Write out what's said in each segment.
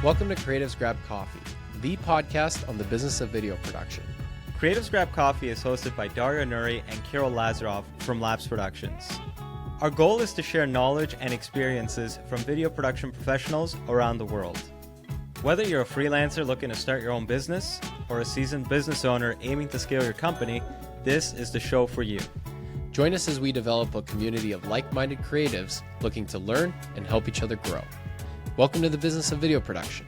Welcome to Creatives Grab Coffee, the podcast on the business of video production. Creatives Grab Coffee is hosted by Dario Nuri and Kirill Lazarov from Labs Productions. Our goal is to share knowledge and experiences from video production professionals around the world. Whether you're a freelancer looking to start your own business or a seasoned business owner aiming to scale your company, this is the show for you. Join us as we develop a community of like-minded creatives looking to learn and help each other grow. Welcome to the business of video production.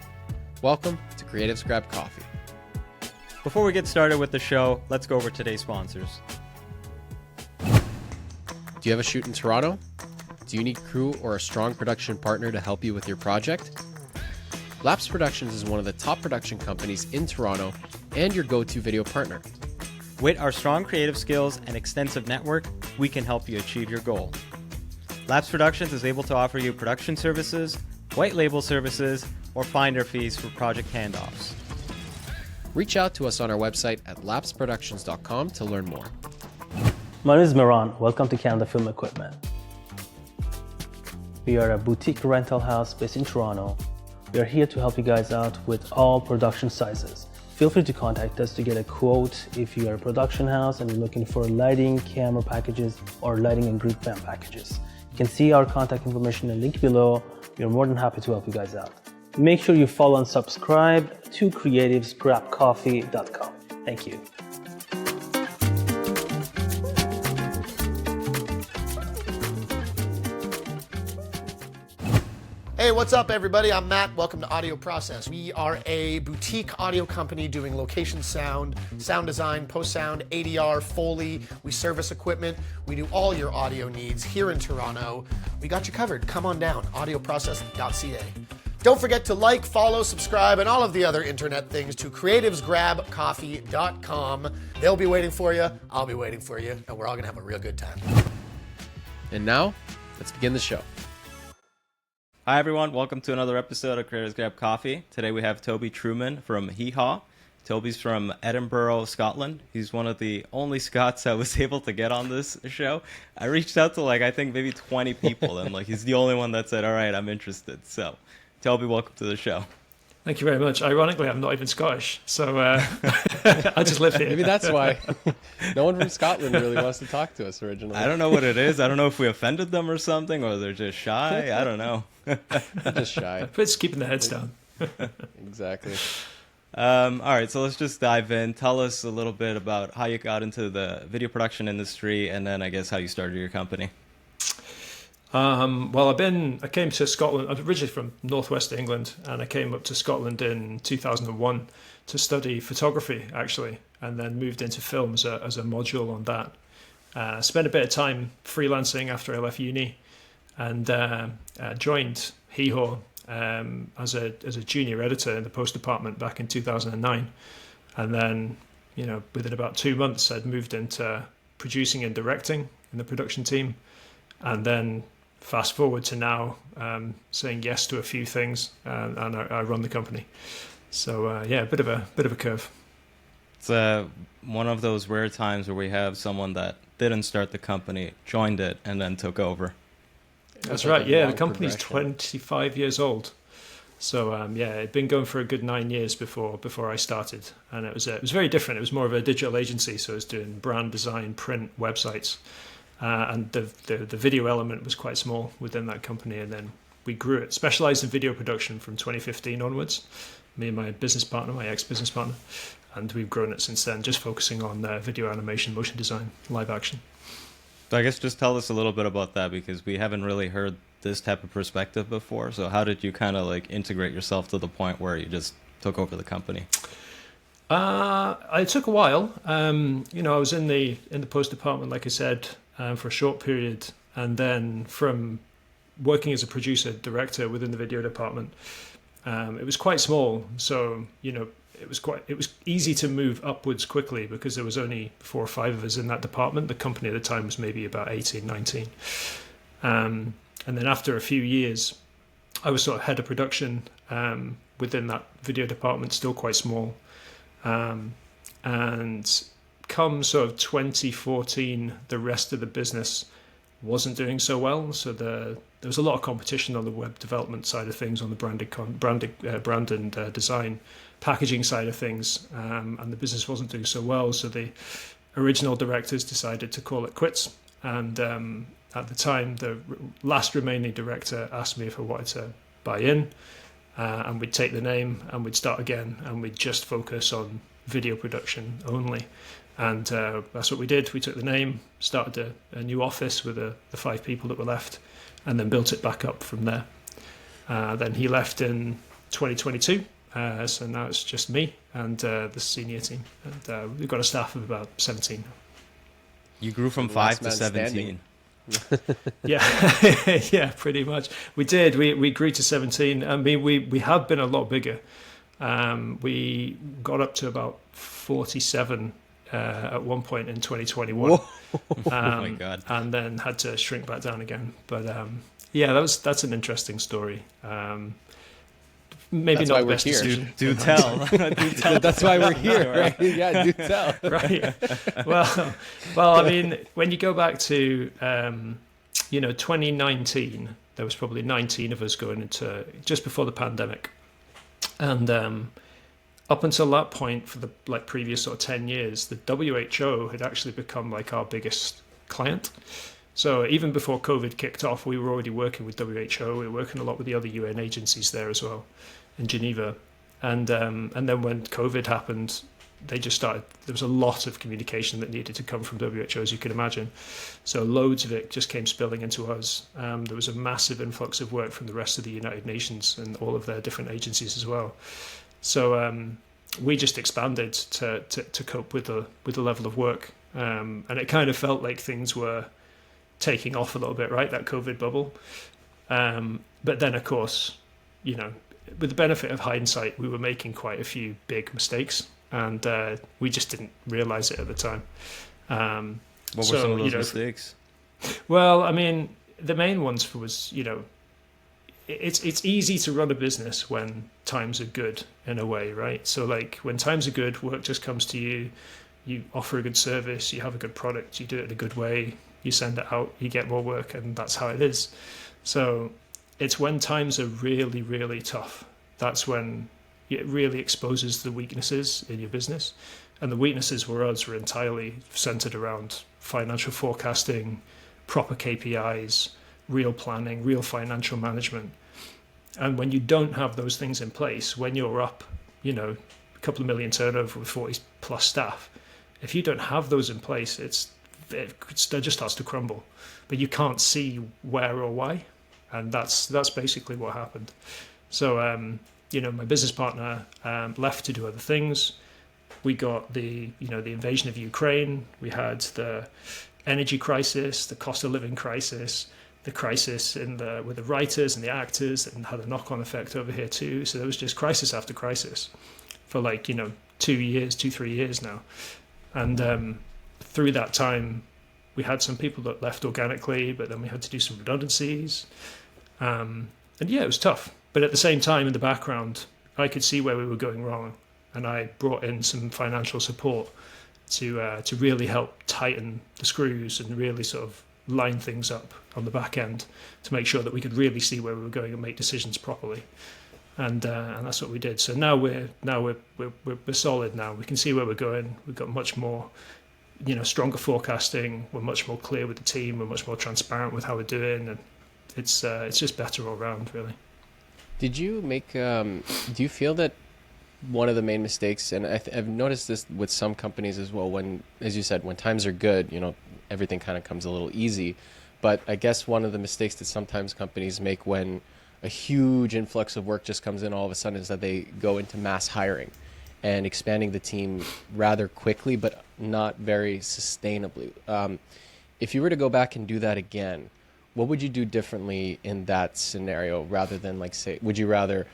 Welcome to Creatives Grab Coffee. Before we get started with the show, let's go over today's sponsors. Do you have a shoot in Toronto? Do you need crew or a strong production partner to help you with your project? Labs Productions is one of the top production companies in Toronto and your go-to video partner. With our strong creative skills and extensive network, we can help you achieve your goal. Labs Productions is able to offer you production services, white label services, or finder fees for project handoffs. Reach out to us on our website at labsproductions.com to learn more. My name is Miran. Welcome to Canada Film Equipment. We are a boutique rental house based in Toronto. We are here to help you guys out with all production sizes. Feel free to contact us to get a quote if you are a production house and you're looking for lighting, camera packages, or lighting and group fan packages. You can see our contact information in the link below. We are more than happy to help you guys out. Make sure you follow and subscribe to creativesgrabcoffee.com. Thank you. Hey, what's up, everybody? I'm Matt. Welcome to Audio Process. We are a boutique audio company doing location sound, sound design, post-sound, ADR, Foley. We service equipment. We do all your audio needs here in Toronto. We got you covered. Come on down, audioprocess.ca. Don't forget to like, follow, subscribe, and all of the other internet things to creativesgrabcoffee.com. They'll be waiting for you. I'll be waiting for you, and we're all going to have a real good time. And now, let's begin the show. Hi everyone, welcome to another episode of Creatives Grab Coffee. Today we have Toby Trueman from HeeHaw. Toby's from Edinburgh, Scotland. He's one of the only Scots I was able to get on this show. I reached out to I think maybe 20 people and he's the only one that said, all right, I'm interested. So Toby, welcome to the show. Thank you very much. Ironically, I'm not even Scottish, so I just live here. Maybe that's why no one from Scotland really wants to talk to us originally. I don't know what it is. I don't know if we offended them or something, or they're just shy. I don't know. They're just shy. But it's keeping their heads down. Exactly. All right, so let's just dive in. Tell us a little bit about how you got into the video production industry, and then I guess how you started your company. Well, I came to Scotland. I'm originally from northwest England, and I came up to Scotland in 2001 to study photography, actually, and then moved into film as a module on that. Spent a bit of time freelancing after I left uni, and joined HeeHaw as a junior editor in the post department back in 2009, and then within about 2 months I'd moved into producing and directing in the production team, and then fast forward to now, saying yes to a few things, and I run the company. So a bit of a curve. It's one of those rare times where we have someone that didn't start the company, joined it, and then took over. That's right. Yeah, the company's 25 years old. So it'd been going for a good 9 years before I started, and it was very different. It was more of a digital agency, so I was doing brand design, print, websites. And the video element was quite small within that company, and then we grew it, specialized in video production from 2015 onwards, me and my business partner, my ex-business partner, and we've grown it since then, just focusing on video animation, motion design, live action. So I guess just tell us a little bit about that, because we haven't really heard this type of perspective before. So how did you kind of integrate yourself to the point where you just took over the company? It took a while. I was in the post department, like I said, for a short period, and then from working as a producer director within the video department, it was quite small, so it was easy to move upwards quickly because there was only 4 or 5 of us in that department. The company at the time was maybe about 18, 19, and then after a few years I was sort of head of production within that video department, still quite small, and come sort of 2014, the rest of the business wasn't doing so well. So there was a lot of competition on the web development side of things, on the brand and design, packaging side of things, and the business wasn't doing so well. So the original directors decided to call it quits. And at the time, the last remaining director asked me if I wanted to buy in, and we'd take the name and we'd start again, and we'd just focus on video production only. And that's what we did. We took the name, started a new office with the 5 people that were left, and then built it back up from there. Then he left in 2022, so now it's just me and the senior team. And we've got a staff of about 17. You grew from 5 to 17. Yeah, yeah, pretty much. We did. We grew to 17. I mean, we have been a lot bigger. We got up to about 47 at one point in 2021. Oh my God. And then had to shrink back down again. But yeah, that's an interesting story. Maybe That's not why the we're best here. decision. Do tell. Do tell. That's why we're here, right? Yeah, do tell. Right. Well, I mean, when you go back to 2019, there was probably 19 of us going into just before the pandemic, and up until that point, for the previous sort of 10 years, the WHO had actually become like our biggest client. So even before COVID kicked off, we were already working with WHO. We were working a lot with the other UN agencies there as well, in Geneva. And then when COVID happened, they just started. There was a lot of communication that needed to come from WHO, as you can imagine. So loads of it just came spilling into us. There was a massive influx of work from the rest of the United Nations and all of their different agencies as well. So we just expanded to cope with the level of work, and it kind of felt like things were taking off a little bit, right? That COVID bubble. But then, of course, with the benefit of hindsight, we were making quite a few big mistakes, and we just didn't realize it at the time. What were some of those mistakes? Well, I mean, the main ones was, it's easy to run a business when times are good in a way, right? So like when times are good, work just comes to you, you offer a good service, you have a good product, you do it in a good way, you send it out, you get more work, and that's how it is. So it's when times are really, really tough, that's when it really exposes the weaknesses in your business. And the weaknesses for us were entirely centered around financial forecasting, proper KPIs, real planning, real financial management. And when you don't have those things in place, when you're up, a couple of million turnover with 40 plus staff, if you don't have those in place, it just starts to crumble. But you can't see where or why. And that's basically what happened. So, my business partner left to do other things. We got the invasion of Ukraine. We had the energy crisis, the cost of living crisis, the crisis with the writers and the actors, and had a knock-on effect over here too. So there was just crisis after crisis for 3 years now. And through that time, we had some people that left organically, but then we had to do some redundancies. And yeah, it was tough. But at the same time, in the background, I could see where we were going wrong. And I brought in some financial support to really help tighten the screws and really sort of line things up on the back end to make sure that we could really see where we were going and make decisions properly. And that's what we did. So now we're solid now. We can see where we're going. We've got much more, stronger forecasting. We're much more clear with the team. We're much more transparent with how we're doing, and it's just better all around, really. Did you make? Do you feel that one of the main mistakes, and I've noticed this with some companies as well, when, as you said, when times are good, everything kind of comes a little easy. But I guess one of the mistakes that sometimes companies make when a huge influx of work just comes in all of a sudden is that they go into mass hiring and expanding the team rather quickly, but not very sustainably. If you were to go back and do that again, what would you do differently in that scenario, rather than would you rather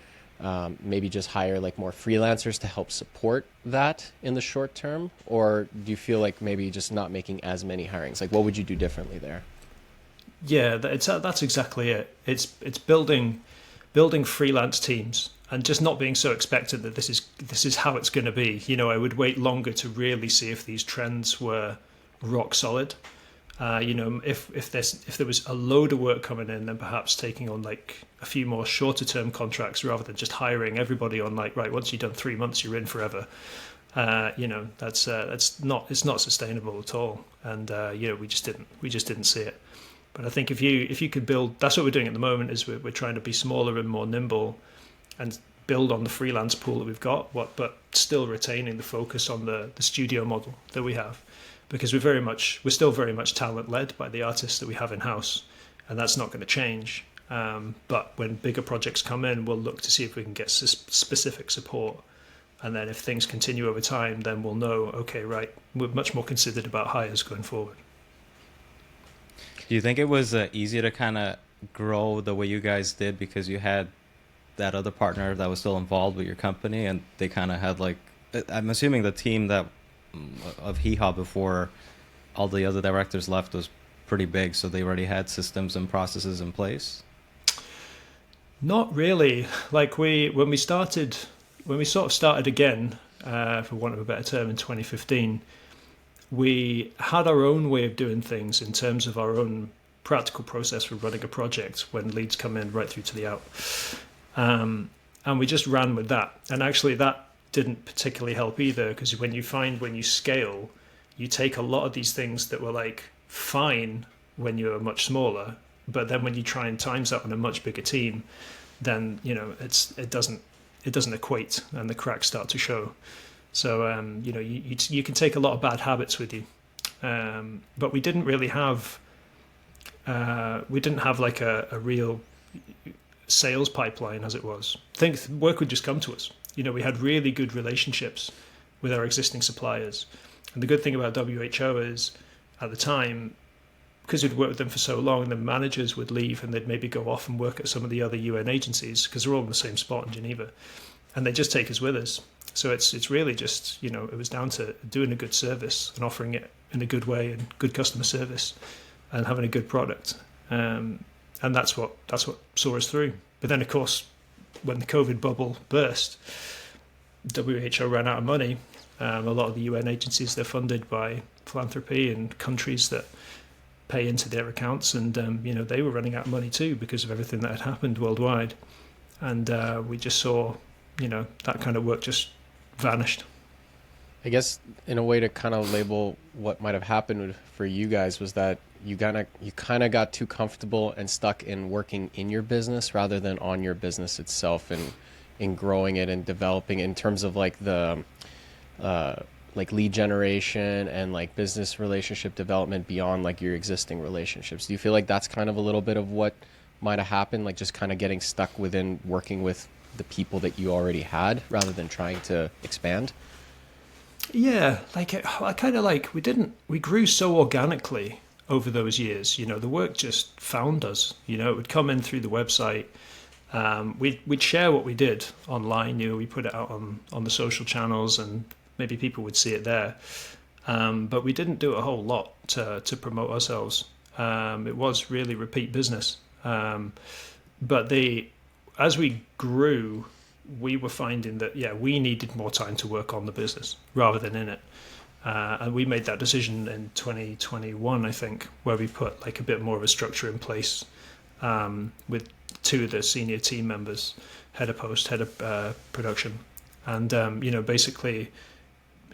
maybe just hire more freelancers to help support that in the short term? Or do you feel like maybe just not making as many hirings? What would you do differently there? Yeah, that's exactly it. It's building freelance teams and just not being so expectant that this is how it's going to be. I would wait longer to really see if these trends were rock solid. If there was a load of work coming in, then perhaps taking on like a few more shorter term contracts rather than just hiring everybody on like, right, once you've done 3 months, you're in forever. It's not sustainable at all, and we just didn't see it. But I think if you could build, that's what we're doing at the moment, is we're trying to be smaller and more nimble, and build on the freelance pool that we've got, but still retaining the focus on the studio model that we have, because we're still very much talent led by the artists that we have in house, and that's not going to change. But when bigger projects come in, we'll look to see if we can get specific support. And then if things continue over time, then we'll know, okay, right, we're much more considered about hires going forward. Do you think it was easier to kind of grow the way you guys did because you had that other partner that was still involved with your company, and they kind of had like, I'm assuming the team that of HeeHaw before all the other directors left was pretty big, so they already had systems and processes in place? Not really. Like when we sort of started again, for want of a better term, in 2015, we had our own way of doing things in terms of our own practical process for running a project when leads come in right through to the out. And we just ran with that. And actually that didn't particularly help either, because when you scale, you take a lot of these things that were like fine when you're much smaller, but then when you try and times that on a much bigger team, then it doesn't equate, and the cracks start to show. So you can take a lot of bad habits with you, but we didn't really have like a real sales pipeline, as it was. Work would just come to us. We had really good relationships with our existing suppliers, and the good thing about WHO is, at the time, because we'd worked with them for so long, the managers would leave and they'd maybe go off and work at some of the other UN agencies, because they're all in the same spot in Geneva, and they just take us with us. So it's really just, it was down to doing a good service and offering it in a good way, and good customer service, and having a good product. And that's what saw us through. But then, of course, when the COVID bubble burst, WHO ran out of money. A lot of the UN agencies, they're funded by philanthropy and countries that pay into their accounts, and they were running out of money too because of everything that had happened worldwide. And we just saw, that kind of work just vanished. I guess in a way to kind of label what might have happened for you guys was that you kind of got too comfortable and stuck in working in your business rather than on your business itself, and in growing it and developing in terms of like the like lead generation and like business relationship development beyond like your existing relationships. Do you feel like that's kind of a little bit of what might have happened, like just kind of getting stuck within working with the people that you already had rather than trying to expand? Yeah, we grew so organically over those years. The work just found us. It would come in through the website. We'd share what we did online. We put it out on the social channels, and maybe people would see it there. But we didn't do a whole lot to promote ourselves. It was really repeat business. But as we grew, we were finding that, we needed more time to work on the business rather than in it. And we made that decision in 2021, I think, where we put like a bit more of a structure in place, with two of the senior team members, head of post, head of production, and basically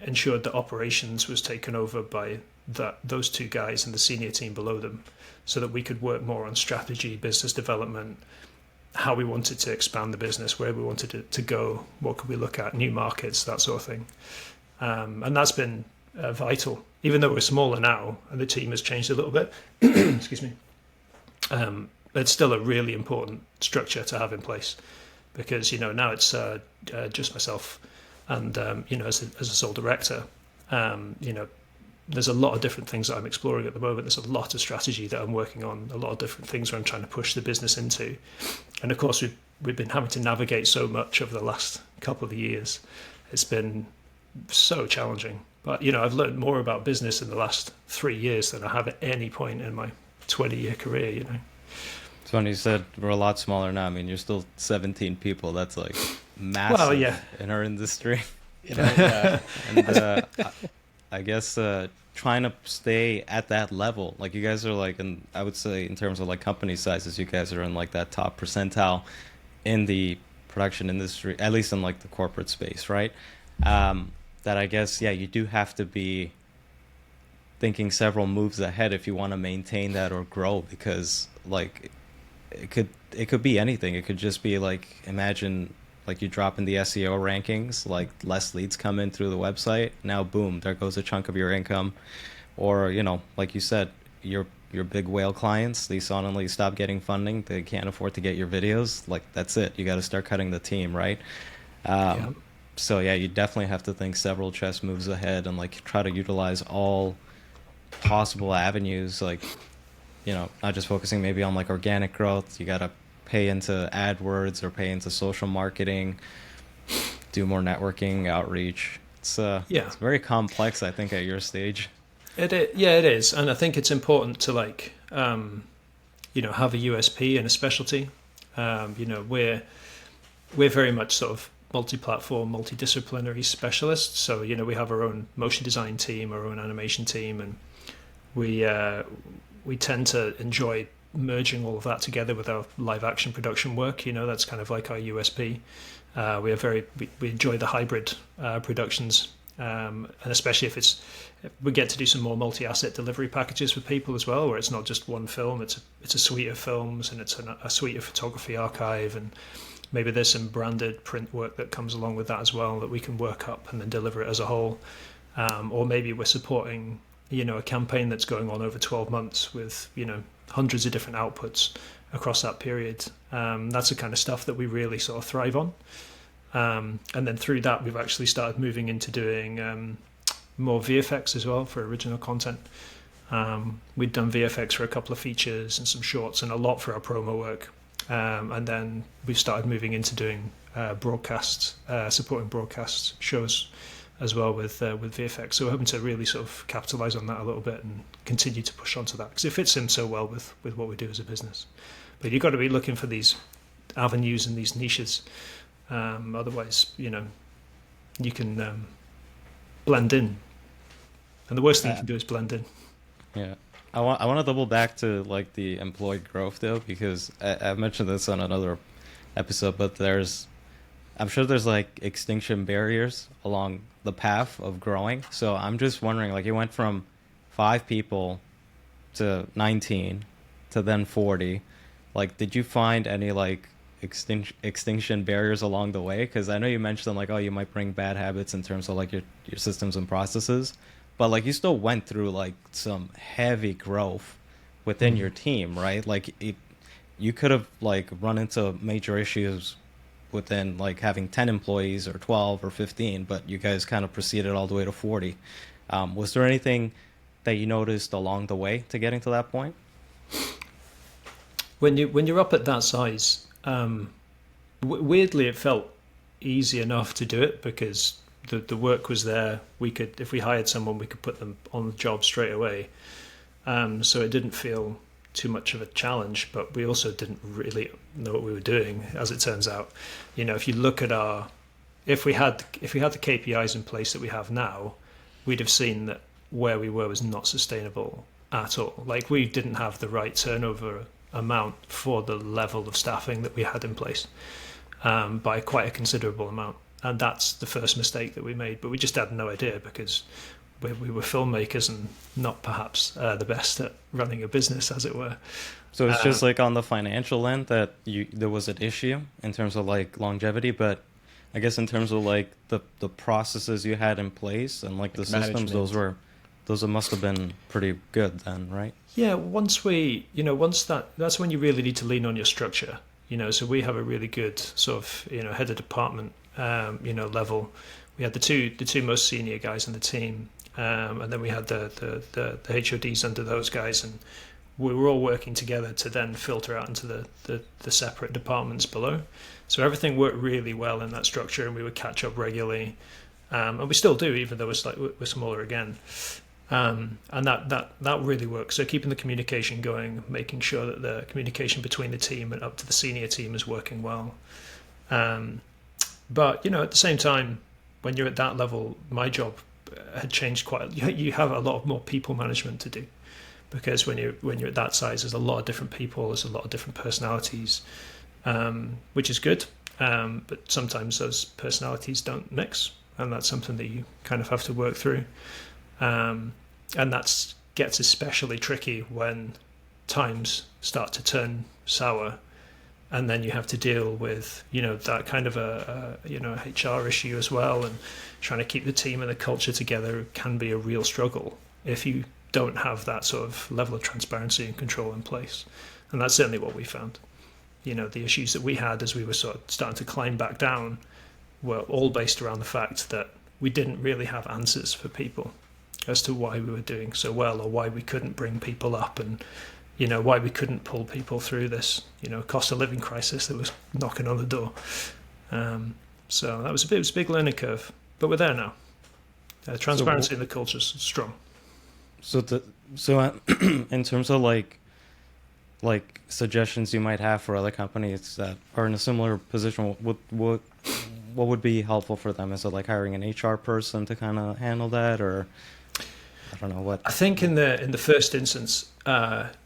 ensured that operations was taken over by those two guys and the senior team below them, so that we could work more on strategy, business development, how we wanted to expand the business, where we wanted it to go, what could we look at, new markets, that sort of thing. And that's been vital, even though we're smaller now and the team has changed a little bit. Excuse me. It's still a really important structure to have in place, because now it's just myself, and as a sole director, there's a lot of different things that I'm exploring at the moment. There's a lot of strategy that I'm working on, a lot of different things where I'm trying to push the business into. And of course, we've been having to navigate so much over the last couple of years. It's been so challenging. But, I've learned more about business in the last 3 years than I have at any point in my 20-year career, It's funny you said we're a lot smaller now. I mean, you're still 17 people. That's like massive Well, yeah. in our industry. Yeah. And I guess trying to stay at that level. Like you guys are like, and I would say in terms of like company sizes, you guys are in like that top percentile in the production industry, at least in like the corporate space, right? That I guess, yeah, you do have to be thinking several moves ahead if you want to maintain that or grow, because like it could be anything. It could just be like, imagine like you drop in the SEO rankings, like less leads come in through the website. Now, boom, there goes a chunk of your income. Or, like you said, your big whale clients, they suddenly stop getting funding. They can't afford to get your videos. Like, that's it. You got to start cutting the team, right? Yeah. So yeah, you definitely have to think several chess moves ahead and like try to utilize all possible avenues, like, not just focusing maybe on like organic growth. You got to pay into AdWords or pay into social marketing, do more networking, outreach. It's very complex, I think, at your stage. It is, and I think it's important to like have a USP and a specialty. We're very much sort of multi-platform, multidisciplinary specialists. So we have our own motion design team, our own animation team, and we tend to enjoy merging all of that together with our live action production work. That's kind of like our USP. We enjoy the hybrid productions, and especially if we get to do some more multi-asset delivery packages with people as well, where it's not just one film, it's a suite of films, and it's a suite of photography archive, and maybe there's some branded print work that comes along with that as well that we can work up and then deliver it as a whole. Or maybe we're supporting a campaign that's going on over 12 months with hundreds of different outputs across that period. That's the kind of stuff that we really sort of thrive on. And then through that, we've actually started moving into doing more VFX as well for original content. We'd done VFX for a couple of features and some shorts and a lot for our promo work. And then we've started moving into doing broadcasts, supporting broadcast shows as well with VFX. So we're hoping to really sort of capitalize on that a little bit and continue to push onto that because it fits in so well with what we do as a business. But you've got to be looking for these avenues and these niches. Otherwise, you can blend in. And the worst thing you can do is blend in. Yeah. I want to double back to like the employee growth though, because I've mentioned this on another episode, but I'm sure there's like extinction barriers along the path of growing. So I'm just wondering, like, you went from 5 people to 19 to then 40. Like, did you find any like extinction barriers along the way? Because I know you mentioned like, oh, you might bring bad habits in terms of like your systems and processes, but like you still went through like some heavy growth within your team, right? Like you could have like run into major issues within like having 10 employees or 12 or 15, but you guys kind of proceeded all the way to 40. Was there anything that you noticed along the way to getting to that point? When you're up at that size, weirdly it felt easy enough to do it because the work was there. We could, if we hired someone, we could put them on the job straight away. So it didn't feel too much of a challenge, but we also didn't really know what we were doing, as it turns out. If you look at if we had the KPIs in place that we have now, we'd have seen that where we were was not sustainable at all. Like, we didn't have the right turnover amount for the level of staffing that we had in place, by quite a considerable amount. And that's the first mistake that we made, but we just had no idea because we were filmmakers and not perhaps the best at running a business, as it were. So it's just like on the financial end that there was an issue in terms of like longevity, but I guess in terms of like the processes you had in place and like the systems, those must have been pretty good then, right? Yeah, that's when you really need to lean on your structure. So we have a really good sort of head of department level. We had the two most senior guys in the team. And then we had the HODs under those guys, and we were all working together to then filter out into the separate departments below. So everything worked really well in that structure, and we would catch up regularly, and we still do, even though we're smaller again. And that really works. So keeping the communication going, making sure that the communication between the team and up to the senior team is working well. But at the same time, when you're at that level, my job had changed quite. You have a lot more people management to do, because when you're at that size, there's a lot of different people, there's a lot of different personalities, which is good. But sometimes those personalities don't mix, and that's something that you kind of have to work through. And that gets especially tricky when times start to turn sour, and then you have to deal with, that kind of a HR issue as well, and trying to keep the team and the culture together can be a real struggle if you don't have that sort of level of transparency and control in place. And that's certainly what we found. The issues that we had as we were sort of starting to climb back down were all based around the fact that we didn't really have answers for people as to why we were doing so well, or why we couldn't bring people up, and why we couldn't pull people through this, cost of living crisis that was knocking on the door. So that was it was a big learning curve, but we're there now. Transparency in the culture is strong. So in terms of like suggestions you might have for other companies that are in a similar position, what would be helpful for them? Is it like hiring an HR person to kind of handle that, or I don't know what? I think in the first instance,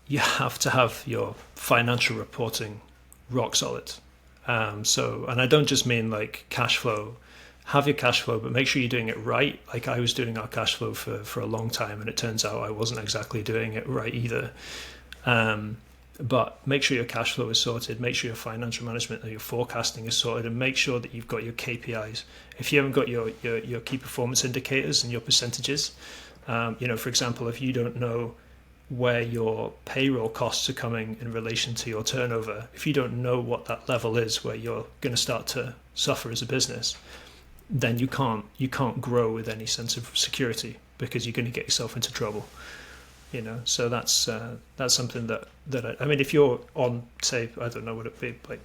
you have to have your financial reporting rock solid. And I don't just mean like cash flow. Have your cash flow, but make sure you're doing it right. Like I was doing our cash flow for a long time, and it turns out I wasn't exactly doing it right either. But make sure your cash flow is sorted. Make sure your financial management and your forecasting is sorted, and make sure that you've got your KPIs. If you haven't got your key performance indicators and your percentages, for example, if you don't know where your payroll costs are coming in relation to your turnover, if you don't know what that level is where you're going to start to suffer as a business, then you can't grow with any sense of security, because you're going to get yourself into trouble. So that's something that if you're on, say, I don't know, would it be like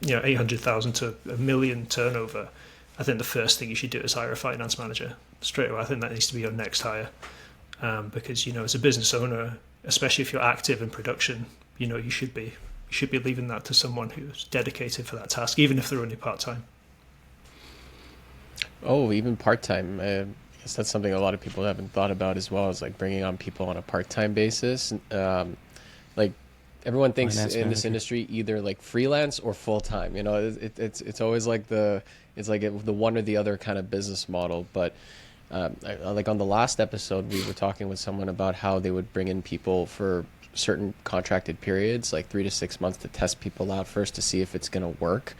800,000 to $1 million turnover, I think the first thing you should do is hire a finance manager straight away. I think that needs to be your next hire, because as a business owner, especially if you're active in production, you should be leaving that to someone who's dedicated for that task, even if they're only part-time. Oh, even part-time. I guess that's something a lot of people haven't thought about as well, is like bringing on people on a part-time basis. Like everyone thinks in this industry either like freelance or full-time. It's always like the one or the other kind of business model. But like on the last episode, we were talking with someone about how they would bring in people for certain contracted periods, like 3 to 6 months, to test people out first to see if it's going to work.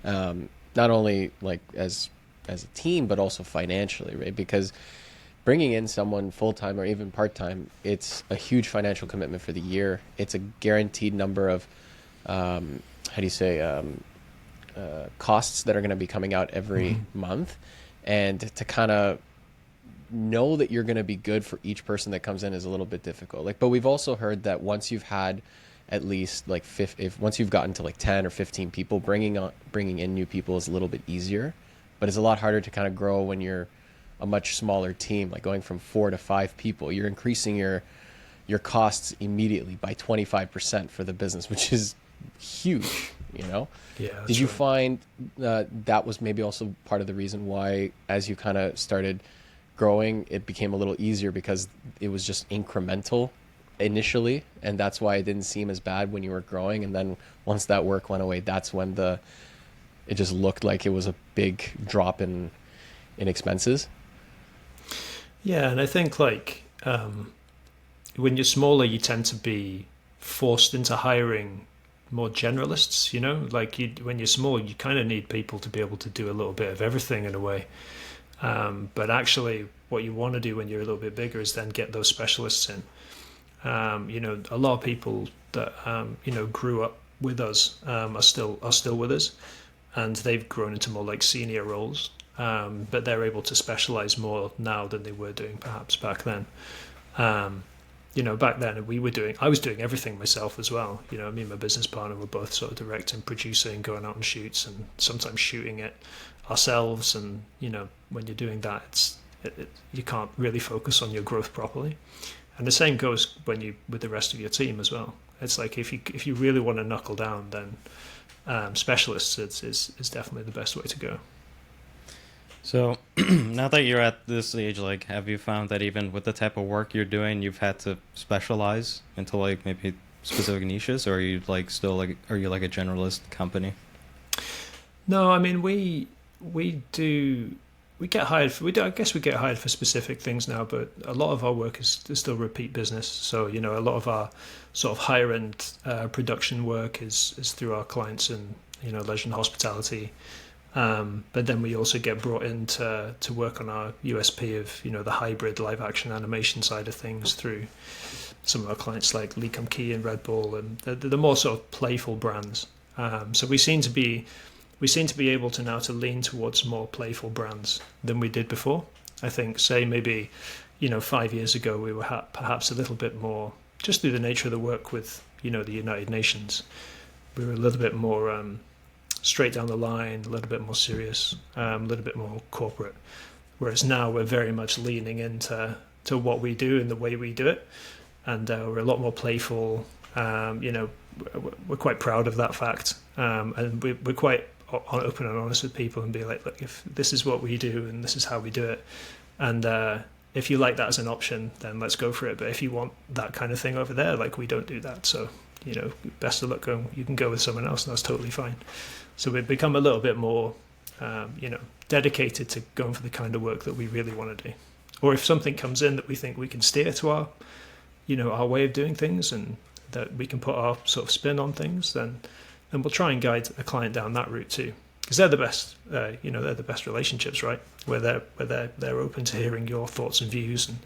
Not only like as a team, but also financially, right? Because bringing in someone full-time or even part-time, it's a huge financial commitment for the year. It's a guaranteed number of, costs that are going to be coming out every month. And to kind of know that you're going to be good for each person that comes in is a little bit difficult. But we've also heard that once you've had at least like once you've gotten to like 10 or 15 people, bringing in new people is a little bit easier. But it's a lot harder to kind of grow when you're a much smaller team, like going from 4 to 5 people. You're increasing your costs immediately by 25% for the business, which is huge, Yeah. Did you find that was maybe also part of the reason why, as you kind of started growing, it became a little easier because it was just incremental initially, and that's why it didn't seem as bad when you were growing, and then once that work went away, that's when it just looked like it was a big drop in expenses? Yeah, and I think like when you're smaller, you tend to be forced into hiring more generalists, like when you're small, you kind of need people to be able to do a little bit of everything in a way. But actually what you want to do when you're a little bit bigger is then get those specialists in. A lot of people that, grew up with us are still with us, and they've grown into more like senior roles. But they're able to specialize more now than they were doing perhaps back then. Back then I was doing everything myself as well. Me and my business partner were both sort of directing, producing, going out on shoots, and sometimes shooting it ourselves. And when you're doing that, you can't really focus on your growth properly. And the same goes with the rest of your team as well. It's like if you really want to knuckle down, then specialists is definitely the best way to go. So now that you're at this age, like, have you found that even with the type of work you're doing, you've had to specialize into like maybe specific niches, or are you like still like, are you like a generalist company? No, I mean we get hired for, I guess we get hired for specific things now, but a lot of our work is still repeat business. So a lot of our sort of higher end production work is through our clients in leisure and hospitality. But then we also get brought in to work on our USP of the hybrid live action animation side of things through some of our clients like Lee Kum Kee and Red Bull, and the more sort of playful brands. So we seem to be able to now to lean towards more playful brands than we did before. I think, say maybe 5 years ago we were perhaps a little bit more, just through the nature of the work with the United Nations, we were a little bit more straight down the line, a little bit more serious, a little bit more corporate. Whereas now we're very much leaning into what we do and the way we do it, and we're a lot more playful. We're quite proud of that fact, and we're quite open and honest with people and be like, look, if this is what we do and this is how we do it, and if you like that as an option, then let's go for it. But if you want that kind of thing over there, like, we don't do that. So best of luck. You can go with someone else, and that's totally fine. So we've become a little bit more, dedicated to going for the kind of work that we really want to do. Or if something comes in that we think we can steer to our way of doing things, and that we can put our sort of spin on things, then we'll try and guide a client down that route too. Because they're the best, they're the best relationships, right? Where they're open to hearing your thoughts and views, and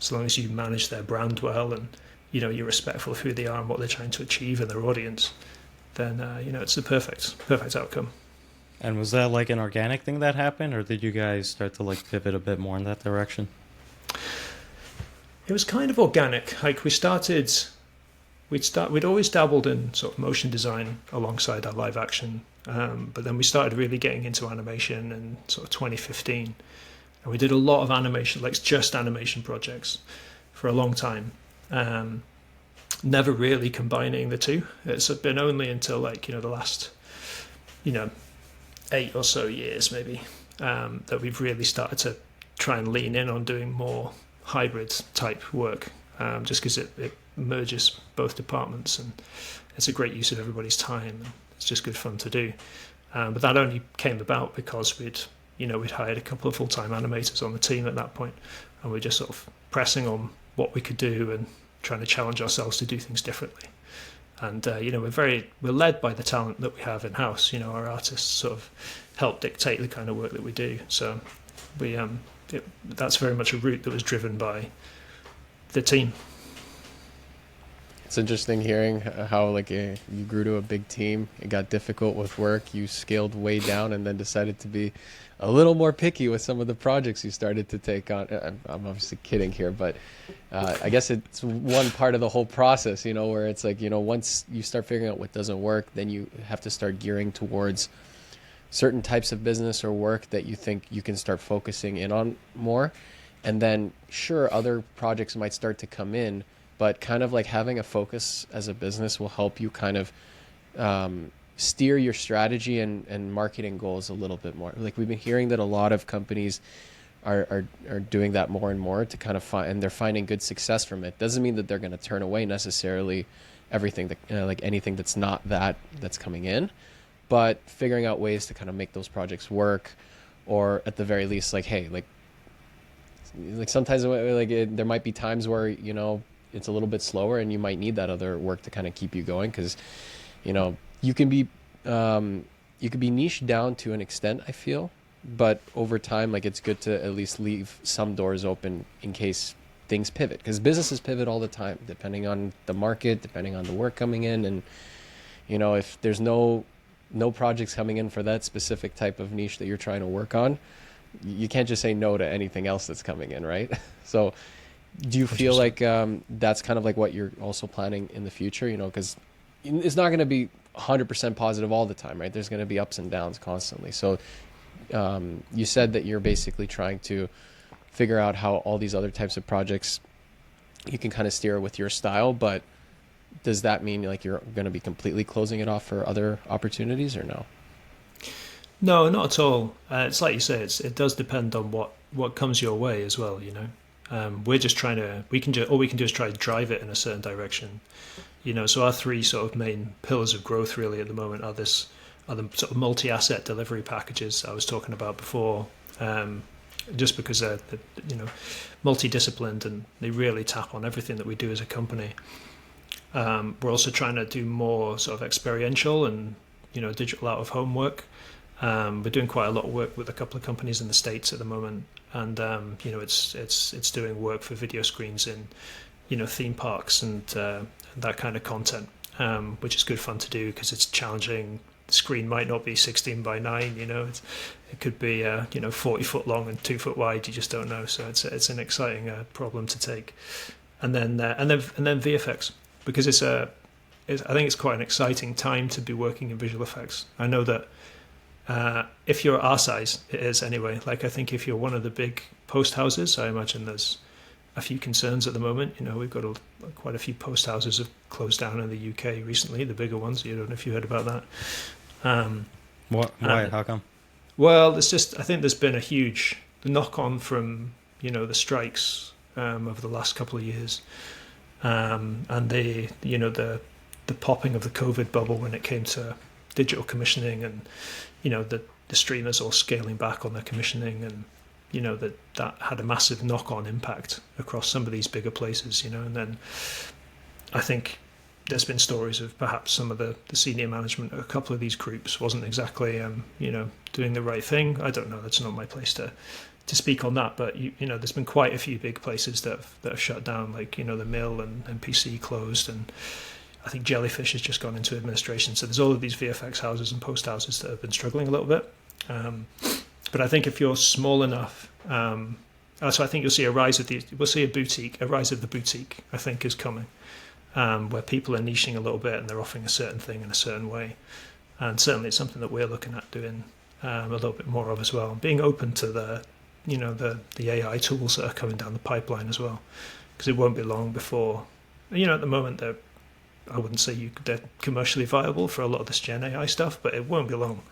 as long as you manage their brand well, and you're respectful of who they are and what they're trying to achieve in their audience, then it's the perfect outcome. And was that like an organic thing that happened, or did you guys start to like pivot a bit more in that direction? It was kind of organic. Like we'd always dabbled in sort of motion design alongside our live action, but then we started really getting into animation in sort of 2015, and we did a lot of animation, like just animation projects, for a long time. Never really combining the two. It's been only until the last 8 or so years maybe, that we've really started to try and lean in on doing more hybrid type work, just because it merges both departments, and it's a great use of everybody's time, and it's just good fun to do. But that only came about because we'd hired a couple of full-time animators on the team at that point, and we're just sort of pressing on what we could do and trying to challenge ourselves to do things differently. And we're led by the talent that we have in house. Our artists sort of help dictate the kind of work that we do. So that's very much a route that was driven by the team. It's interesting hearing how you grew to a big team. It got difficult with work. You scaled way down, and then decided to be a little more picky with some of the projects you started to take on. I'm obviously kidding here, but I guess it's one part of the whole process, where it's like, once you start figuring out what doesn't work, then you have to start gearing towards certain types of business or work that you think you can start focusing in on more. And then sure, other projects might start to come in, but kind of like having a focus as a business will help you kind of steer your strategy and marketing goals a little bit more. Like, we've been hearing that a lot of companies are doing that more and more to kind of find, and they're finding good success from it. Doesn't mean that they're going to turn away necessarily everything that like anything that's not that's coming in, but figuring out ways to kind of make those projects work, or at the very least, like, hey, like sometimes there might be times where it's a little bit slower, and you might need that other work to kind of keep you going, because you can be niched down to an extent, I feel, but over time, like, it's good to at least leave some doors open in case things pivot, because businesses pivot all the time, depending on the market, depending on the work coming in, and if there's no projects coming in for that specific type of niche that you're trying to work on, you can't just say no to anything else that's coming in, right? So do you feel like that's kind of like what you're also planning in the future, because it's not going to be 100% positive all the time, right? There's going to be ups and downs constantly. So you said that you're basically trying to figure out how all these other types of projects you can kind of steer with your style, but does that mean like you're going to be completely closing it off for other opportunities, or no? No, not at all. It's like you say, it does depend on what comes your way as well. We're just trying to all we can do is try to drive it in a certain direction. So our three sort of main pillars of growth really at the moment are the sort of multi-asset delivery packages I was talking about before. Just because they're multidisciplined and they really tap on everything that we do as a company. We're also trying to do more sort of experiential and digital out of home work. We're doing quite a lot of work with a couple of companies in the States at the moment, and it's doing work for video screens in theme parks and that kind of content, which is good fun to do because it's challenging. The screen might not be 16 by 9, it could be 40 foot long and 2 foot wide. You just don't know. So it's an exciting problem to take, and then VFX, because I think it's quite an exciting time to be working in visual effects. I know that if you're our size, it is anyway. Like I think if you're one of the big post houses, I imagine there's a few concerns at the moment. We've got quite a few post houses have closed down in the UK recently, the bigger ones. I don't know if you heard about that. Why? How come? Well, I think there's been a huge knock-on from the strikes over the last couple of years, and the popping of the COVID bubble when it came to digital commissioning, and the streamers all scaling back on their commissioning, and that had a massive knock-on impact across some of these bigger places. And then I think there's been stories of perhaps some of the senior management of a couple of these groups wasn't exactly doing the right thing. I don't know. That's not my place to speak on that. But there's been quite a few big places that have shut down, like the Mill and PC closed, and I think Jellyfish has just gone into administration. So there's all of these VFX houses and post houses that have been struggling a little bit. But I think if you're small enough, so I think you'll see a rise of a rise of the boutique. I think is coming. Where people are niching a little bit and they're offering a certain thing in a certain way. And certainly it's something that we're looking at doing a little bit more of as well. Being open to the AI tools that are coming down the pipeline as well. Because it won't be long before, at the moment I wouldn't say they're commercially viable for a lot of this Gen AI stuff, but it won't be long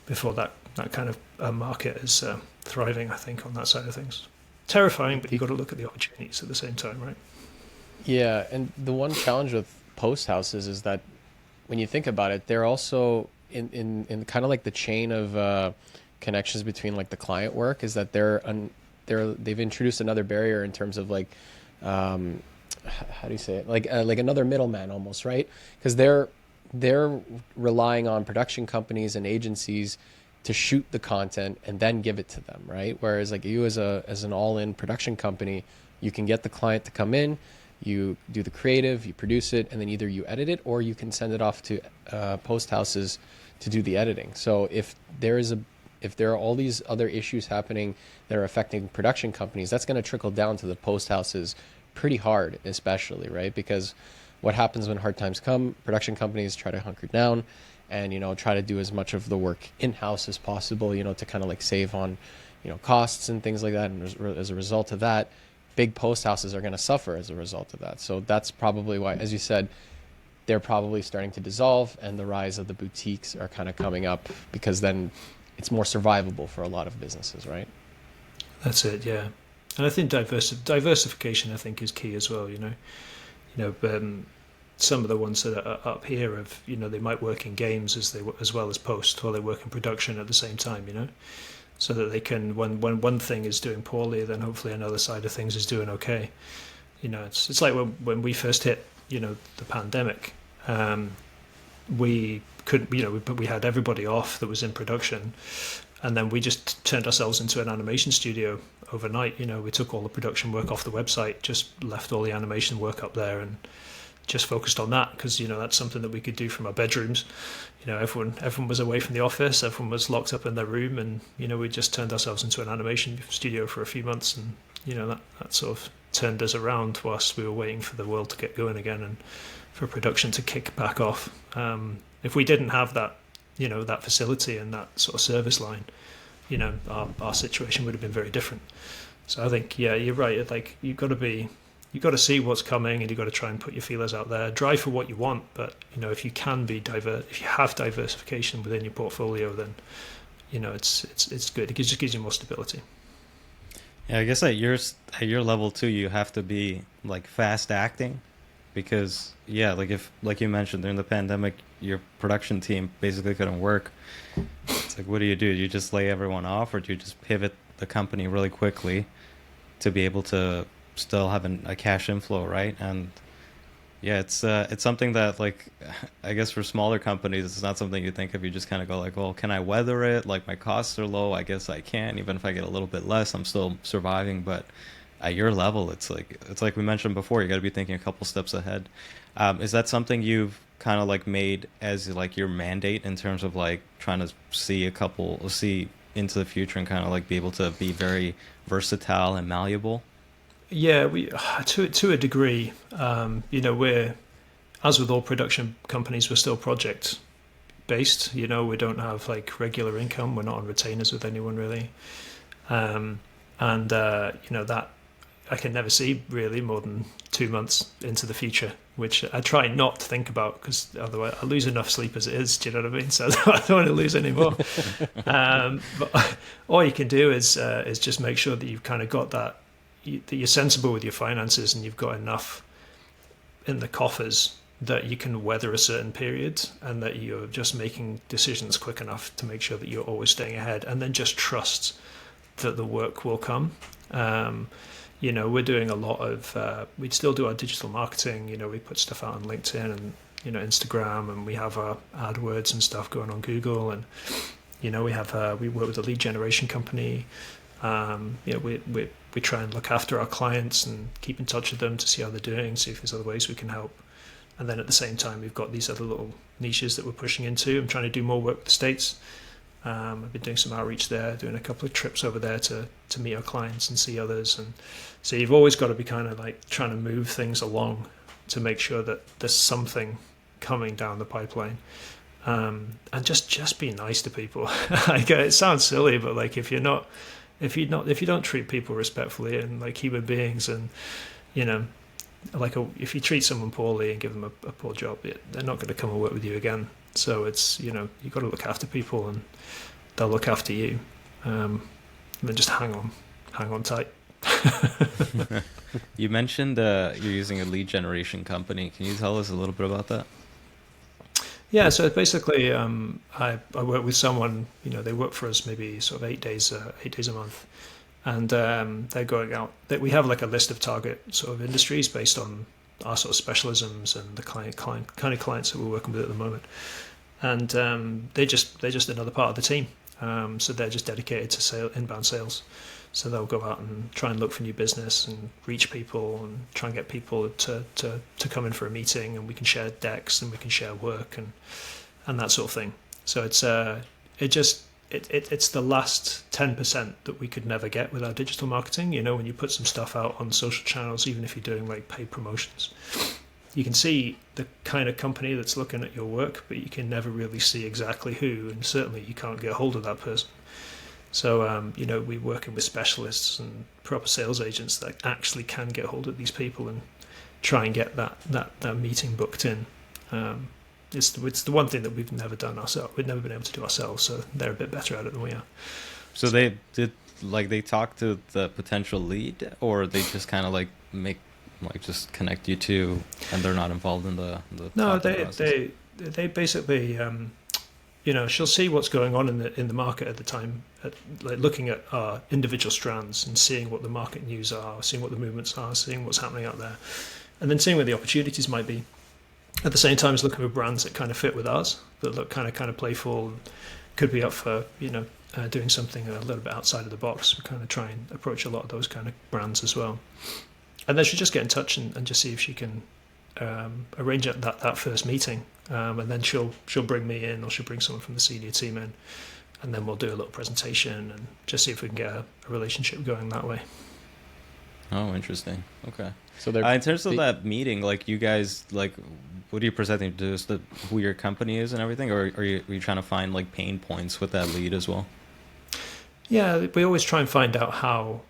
before that kind of market is thriving, I think, on that side of things. Terrifying, but you've got to look at the opportunities at the same time, right? Yeah, and the one challenge with post houses is that when you think about it, they're also in kind of like the chain of connections between like the client work is that they've introduced another barrier in terms of like how do you say it, like another middleman almost, right? Because they're relying on production companies and agencies to shoot the content and then give it to them, right? Whereas like you as an all-in production company, you can get the client to come in, you do the creative, you produce it, and then either you edit it or you can send it off to post houses to do the editing. So if there are all these other issues happening that are affecting production companies, that's going to trickle down to the post houses pretty hard, especially, right? Because what happens when hard times come, production companies try to hunker down and try to do as much of the work in-house as possible, to kind of like save on costs and things like that. And as a result of that, big post houses are going to suffer as a result of that. So that's probably why, as you said, they're probably starting to dissolve, and the rise of the boutiques are kind of coming up because then it's more survivable for a lot of businesses, right? That's it, yeah. And I think diversification, I think, is key as well. Some of the ones that are up here have, they might work in games as well as post, or they work in production at the same time. So that they can, when one thing is doing poorly, then hopefully another side of things is doing okay. It's like when we first hit, the pandemic, we couldn't, we had everybody off that was in production, and then we just turned ourselves into an animation studio overnight. We took all the production work off the website, just left all the animation work up there, and just focused on that because that's something that we could do from our bedrooms. Everyone was away from the office, everyone was locked up in their room, and we just turned ourselves into an animation studio for a few months, and that sort of turned us around whilst we were waiting for the world to get going again and for production to kick back off. If we didn't have that that facility and that sort of service line, our situation would have been very different. So I think, yeah, you're right. Like you've got to see what's coming, and you've got to try and put your feelers out there, drive for what you want. But if you can be if you have diversification within your portfolio, then it's good. It just gives you more stability. Yeah, I guess at your level too, you have to be like fast acting, because yeah, like if like you mentioned during the pandemic, your production team basically couldn't work. It's like, what do? You just lay everyone off, or do you just pivot the company really quickly to be able to still have a cash inflow, right? And yeah, it's something that, like, I guess for smaller companies, it's not something you think of. You just kind of go like, well, can I weather it? Like, my costs are low. I guess I can. Even if I get a little bit less, I'm still surviving. But at your level, it's like we mentioned before, you got to be thinking a couple steps ahead. Is that something you've kind of like made as like your mandate in terms of like trying to see into the future and kind of like be able to be very versatile and malleable? Yeah, we to a degree, we're, as with all production companies, we're still project based. We don't have like regular income. We're not on retainers with anyone really, and that I can never see really more than 2 months into the future, which I try not to think about, because otherwise I lose enough sleep as it is. Do you know what I mean? So I don't want to lose any more. But all you can do is just make sure that you've kind of got that you're sensible with your finances, and you've got enough in the coffers that you can weather a certain period, and that you're just making decisions quick enough to make sure that you're always staying ahead, and then just trust that the work will come. We're doing a lot of, we still do our digital marketing. We put stuff out on LinkedIn and, Instagram, and we have our AdWords and stuff going on Google. And, we work with a lead generation company. We try and look after our clients and keep in touch with them to see how they're doing, see if there's other ways we can help. And then at the same time, we've got these other little niches that we're pushing into. I'm trying to do more work with the States. I've been doing some outreach there, doing a couple of trips over there to meet our clients and see others. And so you've always got to be kind of like trying to move things along to make sure that there's something coming down the pipeline. And just be nice to people. Like, it sounds silly, but like if you don't treat people respectfully and like human beings, and if you treat someone poorly and give them a poor job, they're not going to come and work with you again. So it's, you've got to look after people, and they'll look after you. And then just hang on tight. You mentioned you're using a lead generation company. Can you tell us a little bit about that? Yeah, so basically, I work with someone. They work for us maybe sort of 8 days a month, and they're going out. We have like a list of target sort of industries based on our sort of specialisms and the kind of clients that we're working with at the moment. And they're just another part of the team. So they're just dedicated to inbound sales. So they'll go out and try and look for new business and reach people and try and get people to come in for a meeting, and we can share decks and we can share work and that sort of thing. So it's the last 10% that we could never get with our digital marketing. When you put some stuff out on social channels, even if you're doing like paid promotions, you can see the kind of company that's looking at your work, but you can never really see exactly who, and certainly you can't get a hold of that person. So, we're working with specialists and proper sales agents that actually can get hold of these people and try and get that meeting booked in. It's the one thing that we've never done ourselves. We've never been able to do ourselves, so they're a bit better at it than we are. So they talk to the potential lead, or they just kind of like just connect you to, and they're not involved in the no, process? they basically she'll see what's going on in the market at the time, like looking at our individual strands and seeing what the market news are, seeing what the movements are, seeing what's happening out there, and then seeing where the opportunities might be. At the same time as looking for brands that kind of fit with us, that look kind of playful, could be up for doing something a little bit outside of the box. We kind of try and approach a lot of those kind of brands as well. And then she'll just get in touch and just see if she can arrange that first meeting, and then she'll bring me in, or she'll bring someone from the senior team in, and then we'll do a little presentation and just see if we can get a relationship going that way. Oh, interesting. Okay. So in terms of that meeting, like you guys, like, what are you presenting to? Just who your company is and everything, or are you trying to find like pain points with that lead as well? Yeah, we always try and find out how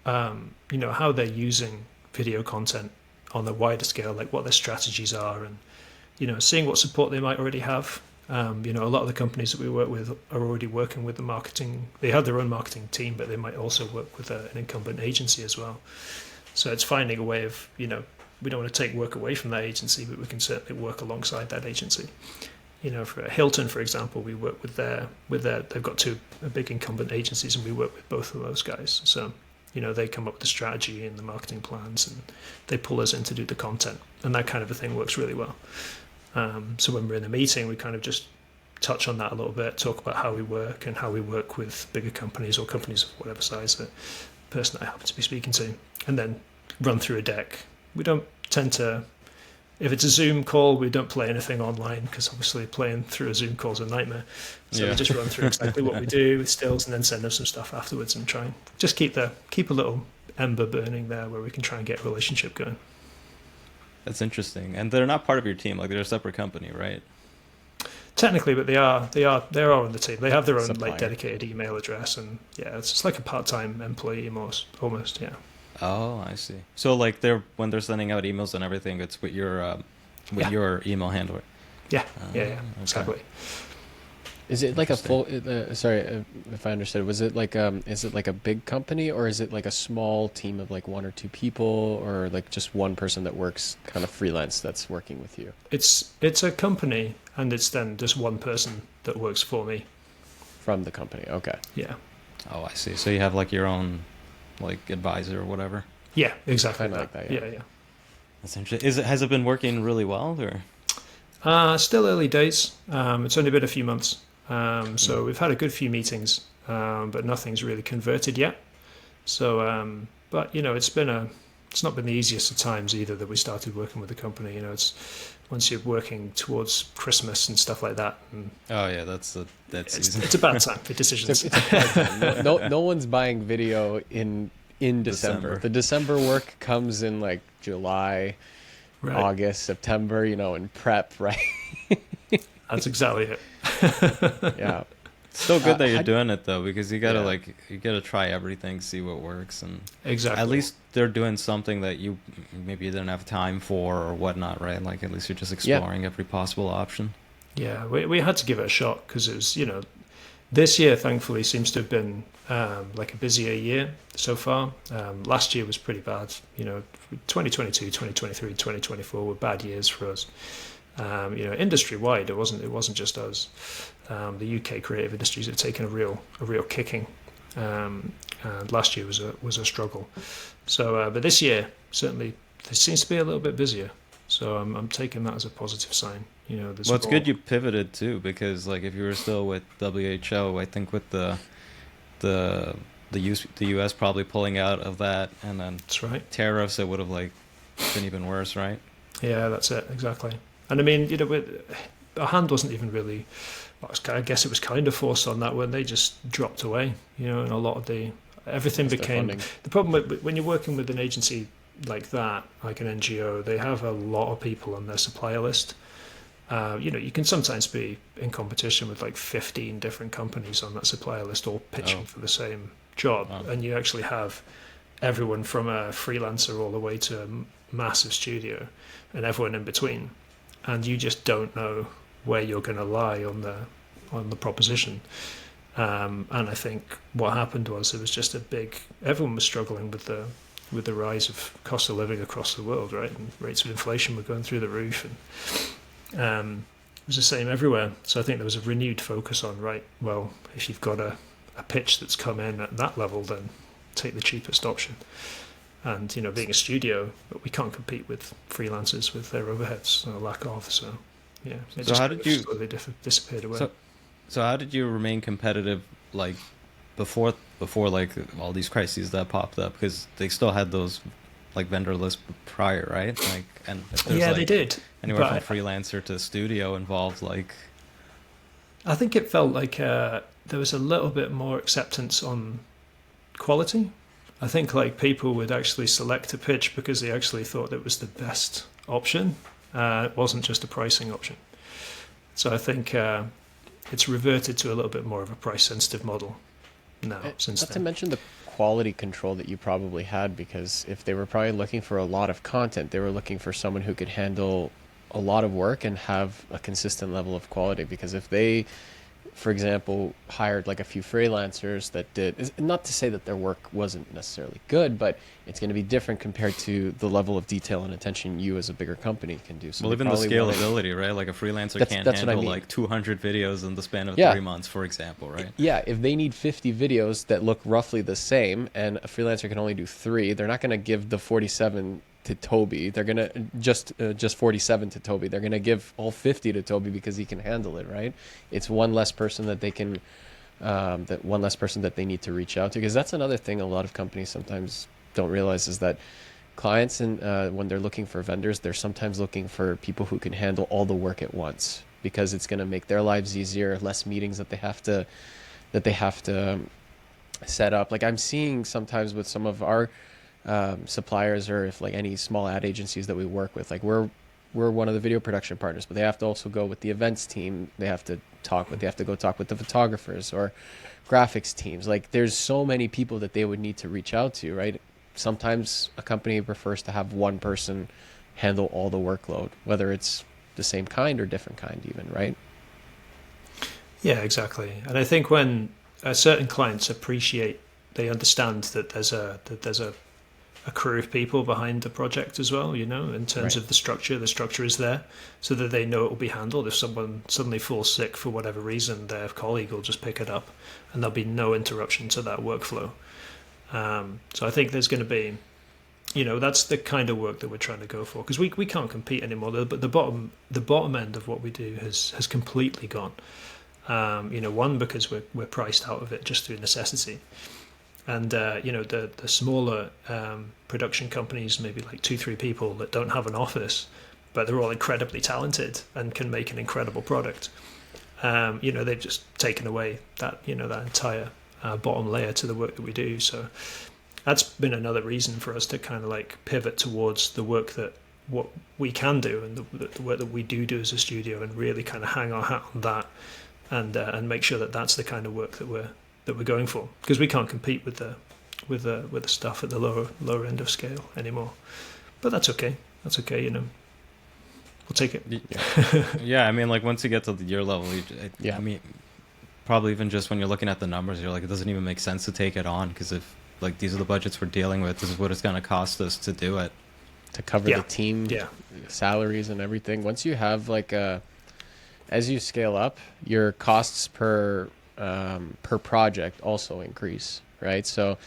they're using video content on a wider scale, like what their strategies are, and seeing what support they might already have, A lot of the companies that we work with are already working with the marketing. They have their own marketing team, but they might also work with an incumbent agency as well. So it's finding a way of, we don't want to take work away from that agency, but we can certainly work alongside that agency. For Hilton, for example, we work with they've got two big incumbent agencies, and we work with both of those guys. So, they come up with the strategy and the marketing plans, and they pull us in to do the content, and that kind of a thing works really well. So when we're in a meeting, we kind of just touch on that a little bit, talk about how we work and how we work with bigger companies or companies of whatever size the person I happen to be speaking to, and then run through a deck. We don't tend to, if it's a Zoom call, we don't play anything online, because obviously playing through a Zoom call is a nightmare. So we just run through exactly what we do with stills, and then send them some stuff afterwards, and try and just keep a little ember burning there where we can try and get a relationship going. That's interesting. And they're not part of your team, like they're a separate company, right? Technically, but they are on the team. They have their own Supplier. dedicated email address, and it's just like a part-time employee almost. Yeah. Oh, I see. So when they're sending out emails and everything, it's with your your email handler. Yeah, okay. exactly. Is it like a full? Sorry, if I understood. Was it like is it like a big company, or is it like a small team of like one or two people, or like just one person that works kind of freelance that's working with you? It's a company, and it's then just one person that works for me. From the company, okay. Yeah. Oh, I see. So you have like your own like advisor or whatever. Yeah, exactly. Kinda like that, yeah. Yeah. That's interesting. Has it been working really well, or? Still early days. It's only been a few months. So we've had a good few meetings, but nothing's really converted yet. So, but it's not been the easiest of times either that we started working with the company. It's once you're working towards Christmas and stuff like that. And Oh yeah, that's season. it's a bad time for decisions. It's a hard time. No one's buying video in December. The December work comes in like July, Right. August, September. In prep, right? That's exactly it. Yeah. Still good that you're doing it though, because you gotta try everything, see what works, and Exactly. at least they're doing something that you maybe didn't have time for or whatnot, right? Like at least you're just exploring every possible option. Yeah, we had to give it a shot, because it was, this year thankfully seems to have been like a busier year so far. Last year was pretty bad. 2022, 2023, 2024 were bad years for us. Industry wide, it wasn't just us. The UK creative industries have taken a real kicking, and last year was a struggle. So, but this year certainly there seems to be a little bit busier. So I'm taking that as a positive sign. Well, it's good you pivoted too, because like if you were still with WHO, I think with the US probably pulling out of that, and then That's right. tariffs, it would have like been even worse, right? Yeah, that's it exactly. And I mean, our hand wasn't even really. I guess it was kind of forced on that when they just dropped away. And a lot of everything became the problem when you're working with an agency like that, like an NGO. They have a lot of people on their supplier list. You can sometimes be in competition with like 15 different companies on that supplier list, all pitching for the same job, and you actually have everyone from a freelancer all the way to a massive studio, and everyone in between. And you just don't know where you're going to lie on the proposition. And I think what happened was it was just everyone was struggling with the rise of cost of living across the world, right? And rates of inflation were going through the roof, and it was the same everywhere. So I think there was a renewed focus on, right, well, if you've got a pitch that's come in at that level, then take the cheapest option. And being a studio, but we can't compete with freelancers with their overheads or lack of. So yeah, it So how did you slowly disappeared away. So how did you remain competitive like before like all these crises that popped up? Because they still had those like vendor lists prior, right? Like, and if there's, they did. Anywhere from freelancer to studio involved, like. I think it felt like there was a little bit more acceptance on quality. I think like people would actually select a pitch because they actually thought it was the best option. It wasn't just a pricing option. So I think it's reverted to a little bit more of a price-sensitive model now since Not then. to mention the quality control that you probably had, because if they were probably looking for a lot of content, they were looking for someone who could handle a lot of work and have a consistent level of quality. Because if they, for example, hired like a few freelancers that did, not to say that their work wasn't necessarily good, but it's going to be different compared to the level of detail and attention you as a bigger company can do. So well, even the scalability, right? Like a freelancer can't handle like 200 videos in the span of 3 months, for example, right? Yeah, if they need 50 videos that look roughly the same and a freelancer can only do 3, they're not going to give the 47 to Toby. They're gonna just 47 to Toby. They're gonna give all 50 to Toby because he can handle it, right? It's one less person that they can, that one less person that they need to reach out to. Because that's another thing a lot of companies sometimes don't realize is that clients and when they're looking for vendors, they're sometimes looking for people who can handle all the work at once, because it's gonna make their lives easier, less meetings that they have to set up. Like I'm seeing sometimes with some of our suppliers, or if like any small ad agencies that we work with, like we're one of the video production partners, but they have to also go with the events team. They have to go talk with the photographers or graphics teams. Like there's so many people that they would need to reach out to, right? Sometimes a company prefers to have one person handle all the workload, whether it's the same kind or different kind even, right? Yeah, exactly. And I think when certain clients they understand that there's a crew of people behind the project as well, in terms of the structure is there, so that they know it will be handled. If someone suddenly falls sick for whatever reason, their colleague will just pick it up and there'll be no interruption to that workflow. So I think there's going to be, that's the kind of work that we're trying to go for, because we can't compete anymore. But the bottom end of what we do has completely gone. One, because we're priced out of it just through necessity. And, the smaller production companies, maybe like 2-3 people that don't have an office, but they're all incredibly talented and can make an incredible product. They've just taken away that entire bottom layer to the work that we do. So that's been another reason for us to kind of like pivot towards the work what we can do and the work that we do as a studio, and really kind of hang our hat on that and make sure that that's the kind of work that we're going for, because we can't compete with the stuff at the lower end of scale anymore. But that's okay. We'll take it. Yeah, I mean, like once you get to your level, I mean, probably even just when you're looking at the numbers, you're like, it doesn't even make sense to take it on, because if like these are the budgets we're dealing with, this is what it's going to cost us to do it, to cover the team salaries and everything. Once you have like as you scale up, your costs per project also increase, right? So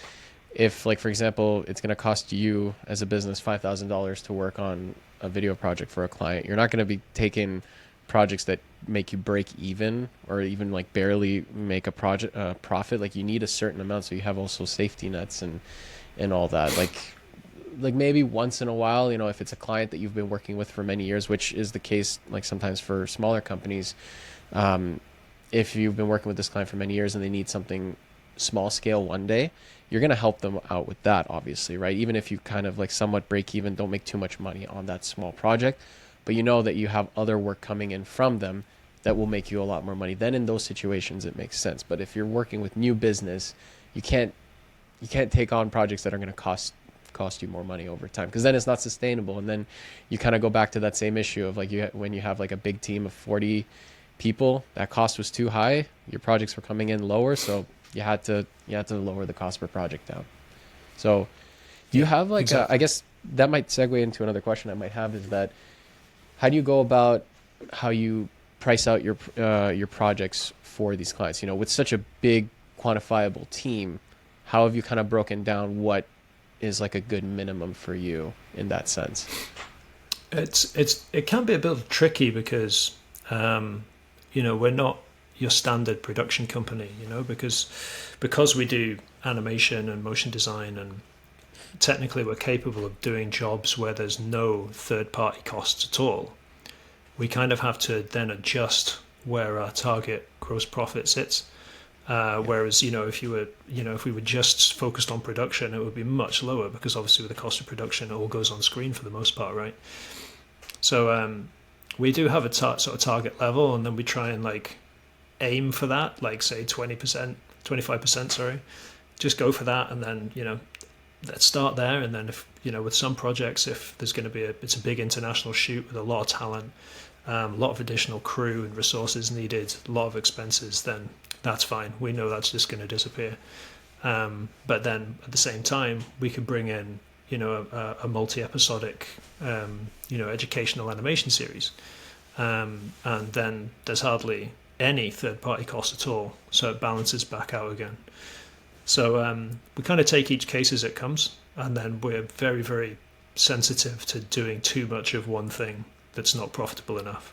if, like, for example, it's going to cost you as a business $5,000 to work on a video project for a client, you're not going to be taking projects that make you break even or even like barely make a project profit. Like you need a certain amount, so you have also safety nets and all that. Like maybe once in a while, if it's a client that you've been working with for many years, which is the case like sometimes for smaller companies, if you've been working with this client for many years and they need something small scale one day, you're going to help them out with that, obviously, right? Even if you kind of like somewhat break even, don't make too much money on that small project, but you know that you have other work coming in from them that will make you a lot more money. Then in those situations, it makes sense. But if you're working with new business, you can't take on projects that are going to cost you more money over time, because then it's not sustainable. And then you kind of go back to that same issue of like when you have like a big team of 40 people, that cost was too high, your projects were coming in lower, so you had to lower the cost per project down. So do you have like I guess that might segue into another question I might have, is that how do you go about how you price out your projects for these clients? With such a big quantifiable team, how have you kind of broken down what is like a good minimum for you in that sense? It can be a bit tricky because we're not your standard production company, because we do animation and motion design, and technically we're capable of doing jobs where there's no third-party costs at all. We kind of have to then adjust where our target gross profit sits. Whereas, if we were just focused on production, it would be much lower, because obviously with the cost of production, it all goes on screen for the most part, right? So we do have a sort of target level, and then we try and like aim for that, like say 20%, 25%, sorry. Just go for that, and then, let's start there, and then if with some projects, if there's going to be it's a big international shoot with a lot of talent, a lot of additional crew and resources needed, a lot of expenses, then that's fine. We know that's just going to disappear. But then at the same time, we could bring in a multi-episodic educational animation series, and then there's hardly any third-party cost at all, so it balances back out again. So we kind of take each case as it comes, and then we're very, very sensitive to doing too much of one thing that's not profitable enough.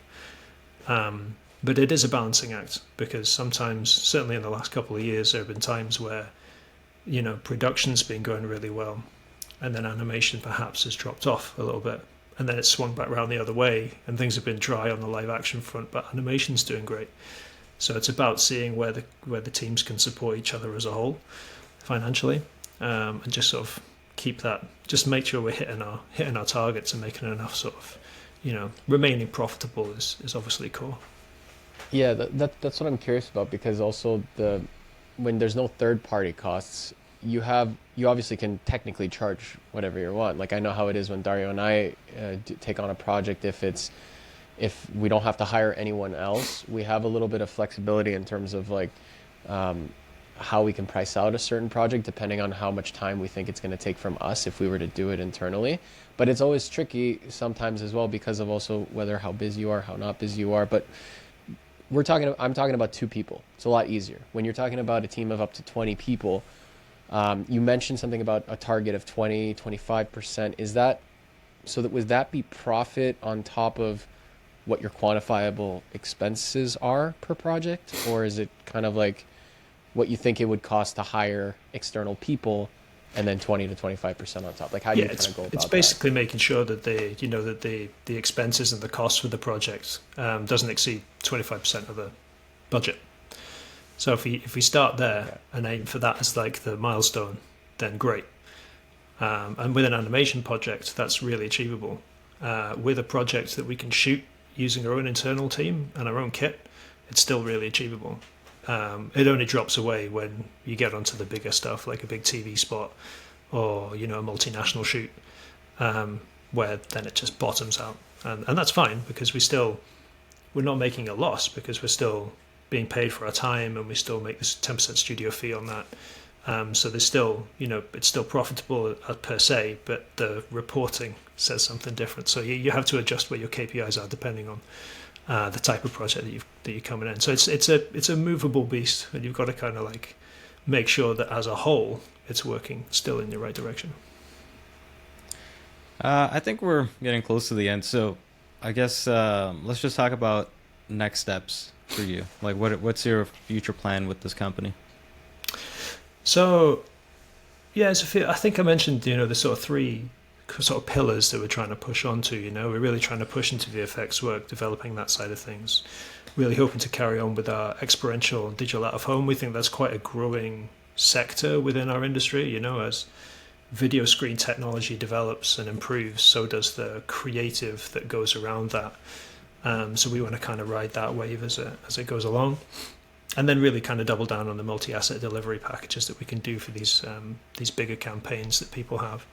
But it is a balancing act, because sometimes, certainly in the last couple of years, there have been times where production's been going really well, and then animation perhaps has dropped off a little bit, and then it's swung back around the other way, and things have been dry on the live action front, but animation's doing great. So it's about seeing where the teams can support each other as a whole financially, and just sort of keep that, just make sure we're hitting our targets and making enough sort of, remaining profitable is obviously core. Yeah, that's what I'm curious about, because also when there's no third party costs, you obviously can technically charge whatever you want. Like, I know how it is when Dario and I take on a project. If we don't have to hire anyone else, we have a little bit of flexibility in terms of like how we can price out a certain project depending on how much time we think it's going to take from us if we were to do it internally. But it's always tricky sometimes as well, because of also how busy you are, how not busy you are. But I'm talking about 2 people. It's a lot easier. When you're talking about a team of up to 20 people, you mentioned something about a target of 20-25%. Would that be profit on top of what your quantifiable expenses are per project? Or is it kind of like what you think it would cost to hire external people and then 20-25% on top? Like, how do you kind of go about that? It's basically making sure that the expenses and the costs for the project doesn't exceed 25% of the budget. So if we start there and aim for that as like the milestone, then great. And with an animation project, that's really achievable. With a project that we can shoot using our own internal team and our own kit, it's still really achievable. It only drops away when you get onto the bigger stuff, like a big TV spot or a multinational shoot, where then it just bottoms out, and that's fine, because we're not making a loss, because we're still being paid for our time, and we still make this 10% studio fee on that. So there's still, it's still profitable per se, but the reporting says something different. So you have to adjust where your KPIs are depending on the type of project that you're coming in. So it's a movable beast, and you've got to kind of like make sure that as a whole it's working still in the right direction. I think we're getting close to the end, so I guess let's just talk about next steps for you. Like, what's your future plan with this company? So, I think I mentioned, the sort of 3 sort of pillars that we're trying to push onto. We're really trying to push into VFX work, developing that side of things. Really hoping to carry on with our experiential and digital out of home. We think that's quite a growing sector within our industry. As video screen technology develops and improves, so does the creative that goes around that. So we want to kind of ride that wave as it goes along, and then really kind of double down on the multi-asset delivery packages that we can do for these bigger campaigns that people have.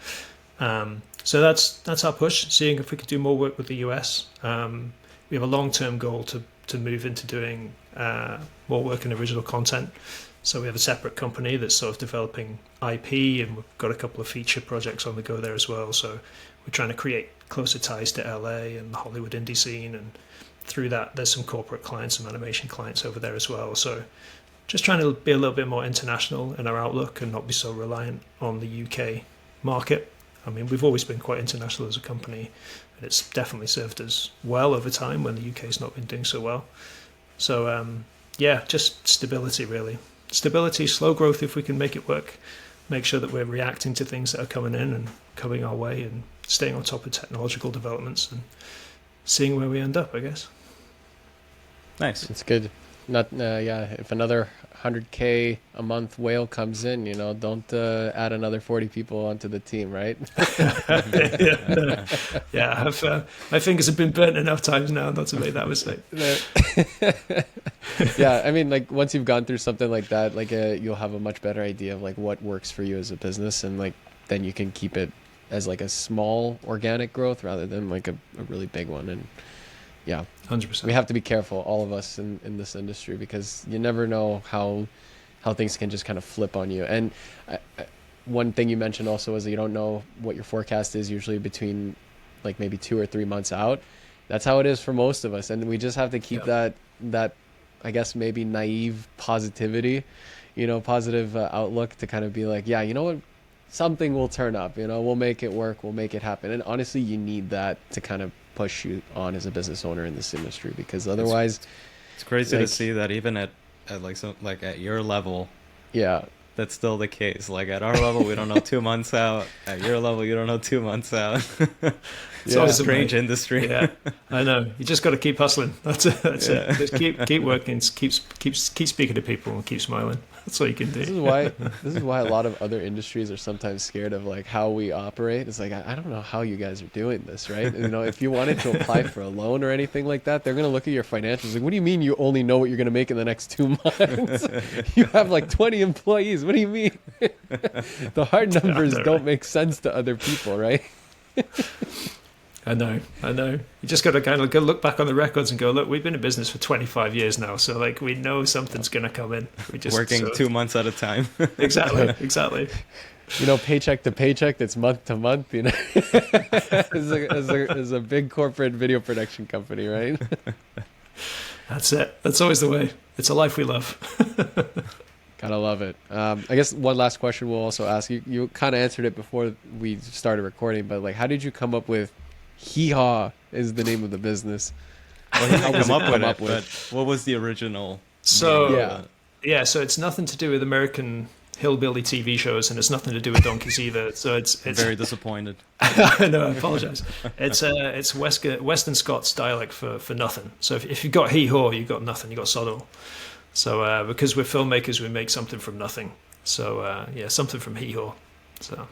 So that's our push, seeing if we could do more work with the US. We have a long-term goal to move into doing more work in original content. So we have a separate company that's sort of developing IP, and we've got a couple of feature projects on the go there as well. So we're trying to create closer ties to LA and the Hollywood indie scene, and through that there's some corporate clients, some animation clients over there as well. So just trying to be a little bit more international in our outlook and not be so reliant on the UK market. I mean, we've always been quite international as a company, and it's definitely served us well over time when the UK's not been doing so well. So just stability, really. Stability, slow growth if we can make it work. Make sure that we're reacting to things that are coming in and coming our way, and staying on top of technological developments and seeing where we end up, I guess. Nice. It's good. Not if another 100K a month whale comes in, don't add another 40 people onto the team, right? My fingers have been burnt enough times now not to make that mistake. Yeah, I mean, like, once you've gone through something like that, like you'll have a much better idea of like what works for you as a business, and like then you can keep it as like a small organic growth rather than like a really big one. And yeah, 100%. we have to be careful, all of us in this industry, because you never know how things can just kind of flip on you. And one thing you mentioned also is that you don't know what your forecast is usually between like maybe 2 or 3 months out. That's how it is for most of us. And we just have to keep that, I guess, maybe naive positivity, positive outlook to kind of be like, yeah, you know what? Something will turn up, we'll make it work. We'll make it happen. And honestly, you need that to kind of push you on as a business owner in this industry, because otherwise it's crazy to see that even at at your level, that's still the case. Like at our level, we don't know 2 months out. At your level, you don't know 2 months out. It's a strange industry. Yeah, I know. You just got to keep hustling. That's it. Just keep working. Keep speaking to people and keep smiling. That's all you can do. This is why a lot of other industries are sometimes scared of like how we operate. It's like, I don't know how you guys are doing this, right? If you wanted to apply for a loan or anything like that, they're going to look at your financials. Like, what do you mean you only know what you're going to make in the next 2 months? You have like 20 employees. What do you mean? The hard numbers don't make sense to other people, right? I know. You just got to kind of go look back on the records and go, look, we've been in business for 25 years now, so like we know something's going to come in. We just working 2 months at a time. Exactly. Paycheck to paycheck, that's month to month. As a big corporate video production company, right? That's it. That's always the way. It's a life we love. Gotta love it. I guess one last question we'll also ask you. You kind of answered it before we started recording, but like, how did you come up with HeeHaw is the name of the business? Well, he didn't come up with it, but what was the original? So so it's nothing to do with American hillbilly TV shows, and it's nothing to do with donkeys either. So it's very disappointed. No, I apologize. It's Western Scots dialect for nothing. So if you've got hee-haw, you've got nothing. You've got sodal. So because we're filmmakers, we make something from nothing. So something from HeeHaw. So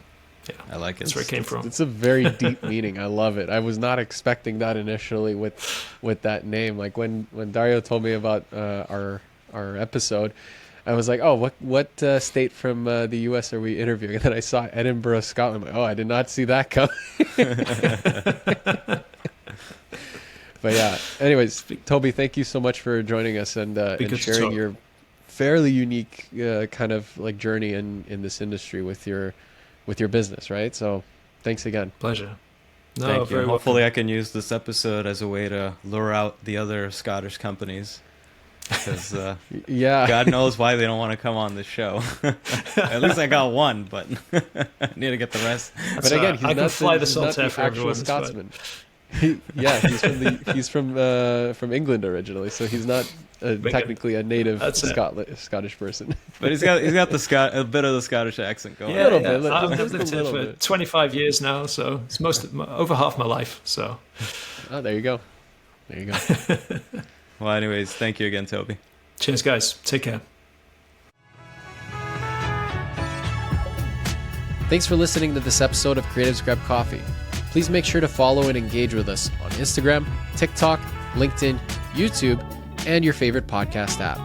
yeah, I like it. That's where it came from. It's a very deep meaning. I love it. I was not expecting that initially with that name. Like when Dario told me about our episode, I was like, oh, what state from the U.S. are we interviewing? And then I saw Edinburgh, Scotland. I'm like, oh, I did not see that coming. But yeah, anyways, Toby, thank you so much for joining us and sharing your fairly unique kind of like journey in this industry with your business, right? So thanks again. Pleasure. No, thank you. very Hopefully welcome. I can use this episode as a way to lure out the other Scottish companies. Because God knows why they don't want to come on this show. At least I got one, but I need to get the rest. But again, he's I not can fly the he's not Saltaire the for actual everyone. Scotsman. He's from England originally, so he's not technically a native Scottish person. But he's got a bit of the Scottish accent going. Yeah, a little bit. I've Just lived a here little for bit. 25 years now, so it's over half my life. So Oh, there you go. Well, anyways, thank you again, Toby. cheers, guys. Take care. Thanks for listening to this episode of Creatives Grab Coffee. Please make sure to follow and engage with us on Instagram, TikTok, LinkedIn, YouTube, and your favorite podcast app.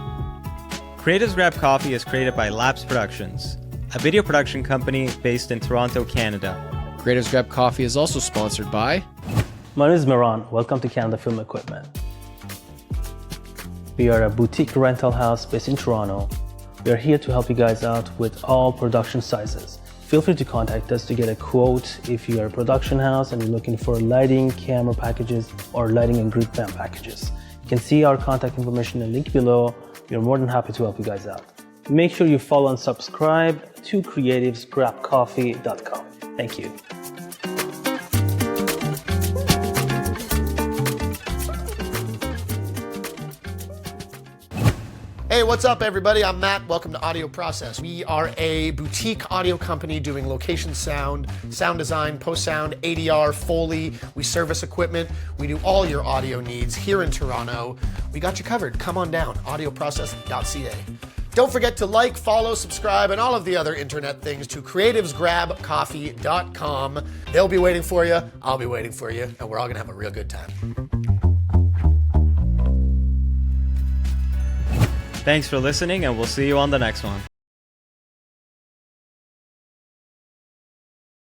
Creatives Grab Coffee is created by Labs Productions, a video production company based in Toronto, Canada. Creatives Grab Coffee is also sponsored by... My name is Miran. Welcome to Canada Film Equipment. We are a boutique rental house based in Toronto. We are here to help you guys out with all production sizes. Feel free to contact us to get a quote if you are a production house and you're looking for lighting, camera packages, or lighting and group fan packages. You can see our contact information in the link below. We are more than happy to help you guys out. Make sure you follow and subscribe to creativesgrabcoffee.com. Thank you. Hey, what's up, everybody? I'm Matt. Welcome to Audio Process. We are a boutique audio company doing location sound design, post-sound, ADR, Foley. We service equipment. We do all your audio needs here in Toronto. We got you covered. Come on down, audioprocess.ca. Don't forget to like, follow, subscribe, and all of the other internet things to creativesgrabcoffee.com. They'll be waiting for you. I'll be waiting for you, and we're all going to have a real good time. Thanks for listening, and we'll see you on the next one.